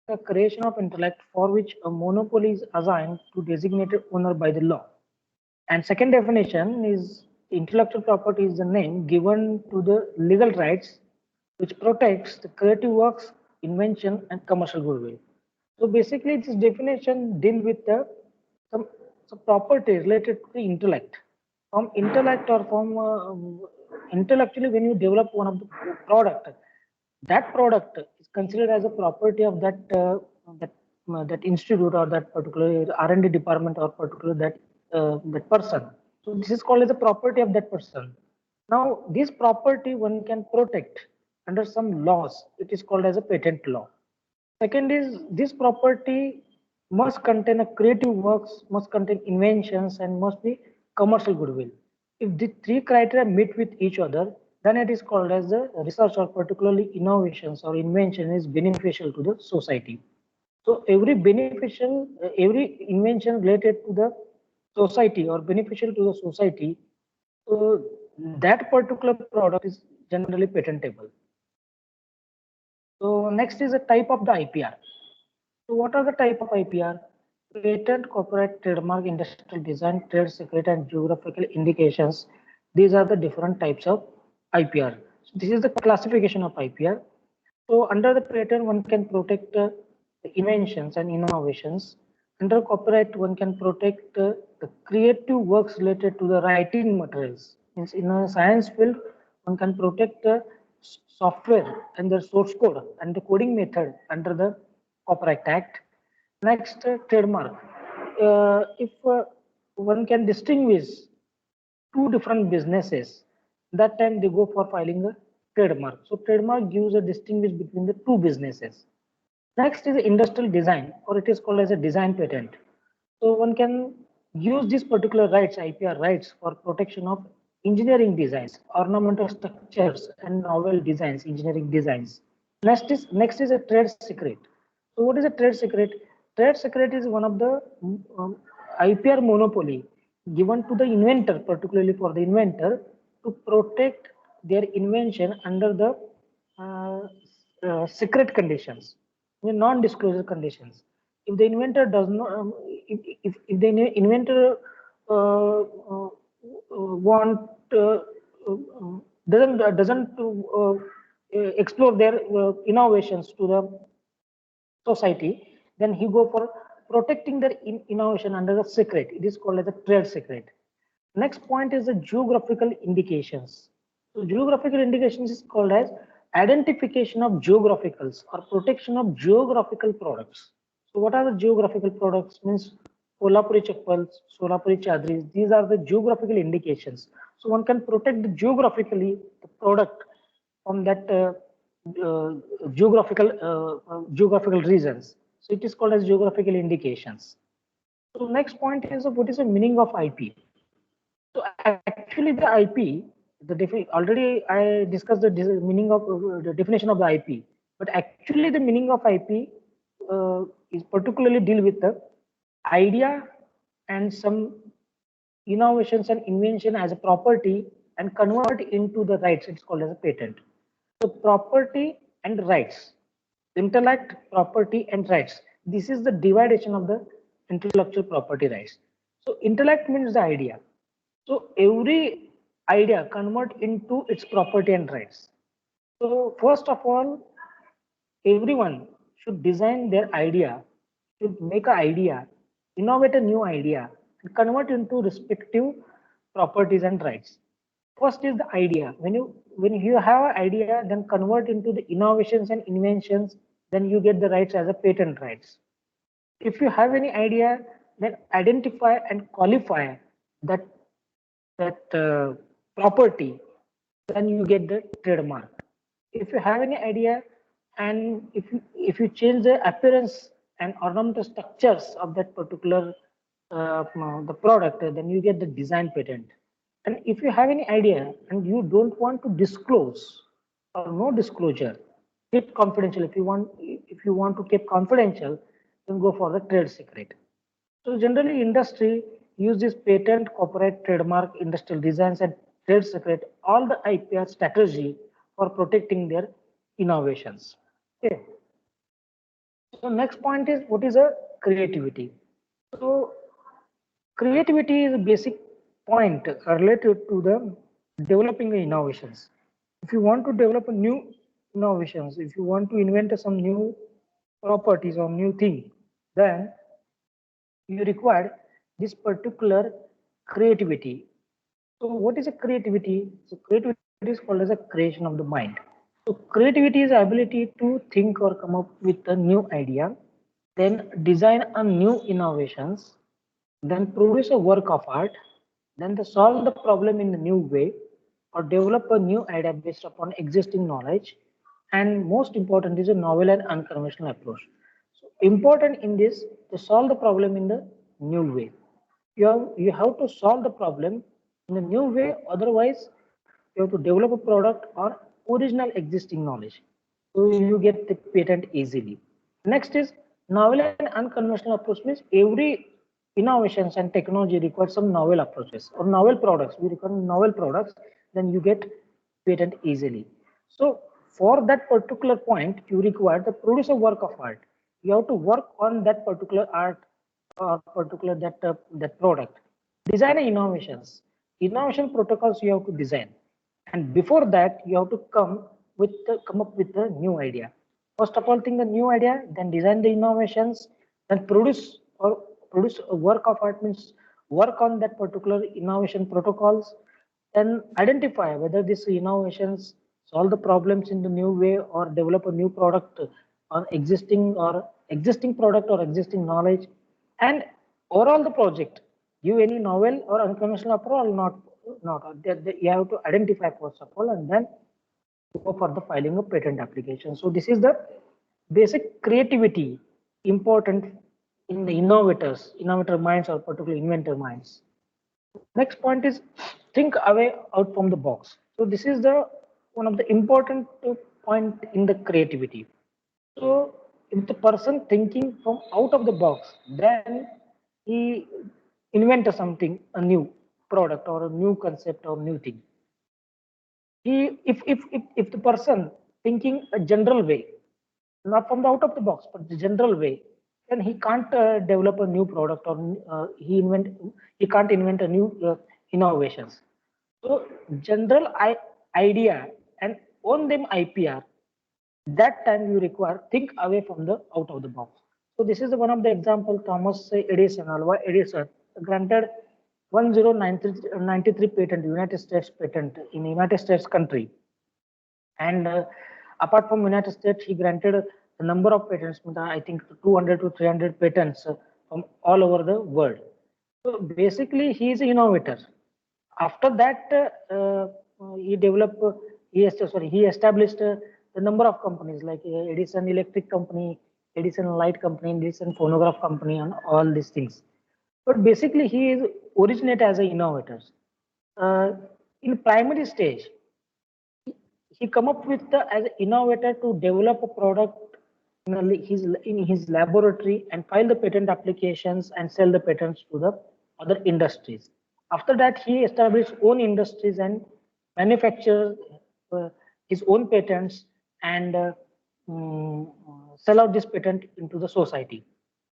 the creation of intellect for which a monopoly is assigned to designated owner by the law. And second definition is intellectual property is the name given to the legal rights which protects the creative works, invention, and commercial goodwill. So basically, this definition deal with some, some property related to the intellect. From intellect or from intellectually, when you develop one of the product, that product is considered as a property of that that institute or that particular R&D department or particular that person. So this is called as a property of that person. Now this property one can protect under some laws. It is called as a patent law. Second is this property must contain a creative works, must contain inventions, and must be commercial goodwill. If the three criteria meet with each other, then it is called as the research or particularly innovations or invention is beneficial to the society. So every invention related to the society or beneficial to the society, so that particular product is generally patentable. So next is a type of the IPR. So what are the type of IPR? Patent, copyright, trademark, industrial design, trade secret, and geographical indications. These are the different types of IPR. So this is the classification of IPR. So under the patent, one can protect the inventions and innovations. Under copyright, one can protect the creative works related to the writing materials. Means in a science field, one can protect the software and the source code and the coding method under the Copyright Act. Next, trademark. If one can distinguish two different businesses, that time they go for filing a trademark. So trademark gives a distinguish between the two businesses. Next is industrial design, or it is called as a design patent. So one can use these particular rights, IPR rights, for protection of engineering designs, ornamental structures, and novel designs, engineering designs. Next is a trade secret. So what is a trade secret? Trade secret is one of the IPR monopoly given to the inventor, particularly for the inventor, to protect their invention under the secret conditions, the non-disclosure conditions. If the inventor does not, if the inventor want doesn't explore their innovations to the society, then he go for protecting their innovation under the secret. It is called as a trade secret. Next point is the geographical indications. So geographical indications is called as identification of geographicals or protection of geographical products. So what are the geographical products? Means Kolhapuri chappals, Solapuri chadris. These are the geographical indications. So one can protect the geographically the product from that geographical reasons. So it is called as geographical indications. So next point is what is the meaning of IP? So actually the IP, already I discussed the meaning of the definition of the IP, but actually the meaning of IP is particularly deal with the idea and some innovations and invention as a property and convert into the rights. It's called as a patent. So property and rights, intellect, property and rights. This is the dividation of the intellectual property rights. So intellect means the idea. So every idea convert into its property and rights. So first of all, everyone should design their idea, should make an idea, innovate a new idea, and convert into respective properties and rights. First is the idea. When you have an idea, then convert into the innovations and inventions, then you get the rights as a patent rights. If you have any idea, then identify and qualify that property, then you get the trademark. If you have any idea and if you change the appearance and ornamental structures of that particular the product, then you get the design patent. And if you have any idea and you don't want to disclose or no disclosure, keep confidential. If you want to keep confidential, then go for the trade secret. So generally industry uses patent, copyright, trademark, industrial designs and trade secret, all the IPR strategy for protecting their innovations. Okay. So next point is what is a creativity. So creativity is a basic point related to the developing innovations. If you want to develop a new innovations, if you want to invent some new properties or new thing, then you require this particular creativity. So what is a creativity? So creativity is called as a creation of the mind. So creativity is the ability to think or come up with a new idea, then design a new innovations, then produce a work of art, then they solve the problem in a new way, or develop a new idea based upon existing knowledge, and most important is a novel and unconventional approach. So important in this to solve the problem in the new way. You have to solve the problem in a new way, otherwise you have to develop a product or original existing knowledge. So you get the patent easily. Next is novel and unconventional approach means every innovations and technology requires some novel approaches or novel products. We require novel products, then you get patent easily. So for that particular point, you require to produce a work of art. You have to work on that particular art or particular that product. Design innovations. Innovation protocols you have to design, and before that you have to come up with a new idea. First of all, think the new idea, then design the innovations, then produce a work of art means work on that particular innovation protocols, then identify whether these innovations solve the problems in the new way or develop a new product on existing product or existing knowledge, and overall the project give any novel or unconventional approach or not. You have to identify first of all and then go for the filing of patent application. So this is the basic creativity important in the innovator minds or particular inventor minds. Next point is think away out from the box. So this is the one of the important point in the creativity. So if the person thinking from out of the box, then he invent something, a new product or a new concept or new thing. If the person thinking a general way, not from the out of the box, but the general way, then he can't develop a new product or he can't invent a new innovations. So general idea and own them IPR. That time you require think away from the out of the box. So this is one of the example. Thomas Edison, Alva Edison, granted 1093 patent, United States patent in United States country, and apart from United States, he granted a number of patents. I think 200 to 300 patents from all over the world. So basically, he is an innovator. After that, he developed, he established the number of companies like Edison Electric Company, Edison Light Company, Edison Phonograph Company, and all these things. But basically, he is originate as an innovator. Uh, in primary stage, he come up with as an innovator to develop a product in his laboratory and file the patent applications and sell the patents to the other industries. After that, he established own industries and manufacture his own patents and sell out this patent into the society.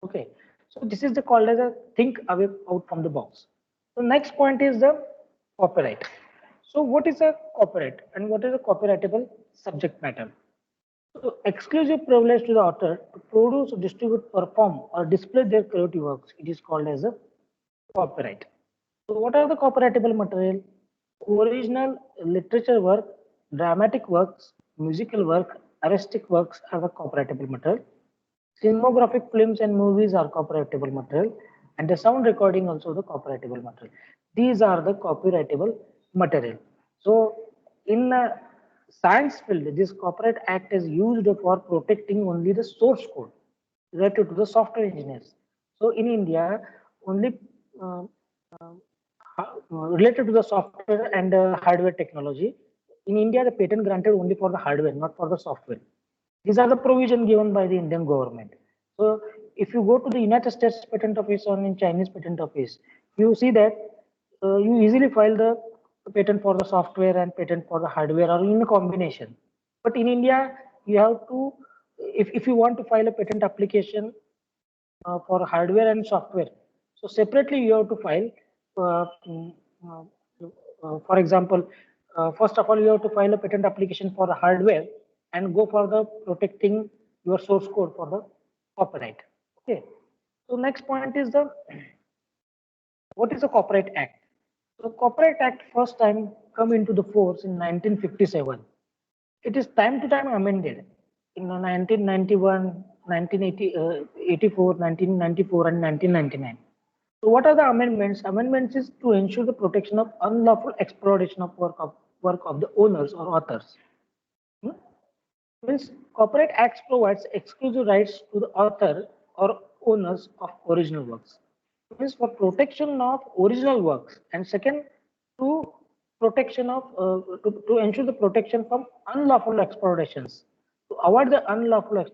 Okay, so this is the called as a think away out from the box. The next point is the copyright. So what is a copyright and what is a copyrightable subject matter? So exclusive privilege to the author to produce, distribute, perform, or display their creative works. It is called as a copyright. So what are the copyrightable material? Original literature work, dramatic works, musical work, artistic works are the copyrightable material. Cinematographic films and movies are copyrightable material, and the sound recording also the copyrightable material. These are the copyrightable material. So in science field, this Copyright Act is used for protecting only the source code related to the software engineers. So in India, only uh, related to the software and hardware technology. In India, the patent granted only for the hardware, not for the software. These are the provision given by the Indian government. So if you go to the United States Patent Office or in Chinese Patent Office, you see that you easily file the patent for the software and patent for the hardware or in a combination. But in India, you have to if you want to file a patent application for hardware and software, so separately you have to file. Uh, mm, uh, for example, first of all, you have to file a patent application for the hardware and go for the protecting your source code for the copyright. Okay. So next point is the what is the Copyright Act? So Copyright Act first time come into the force in 1957. It is time to time amended in 1991, 1980, 84, 1994, and 1999. So what are the amendments? Amendments is to ensure the protection of unlawful exploitation of work of the owners or authors. Hmm? Means Copyright Act provides exclusive rights to the author or owners of original works. Means for protection of original works, and second to protection of to ensure the protection from unlawful exploitations, to avoid the unlawful exploitation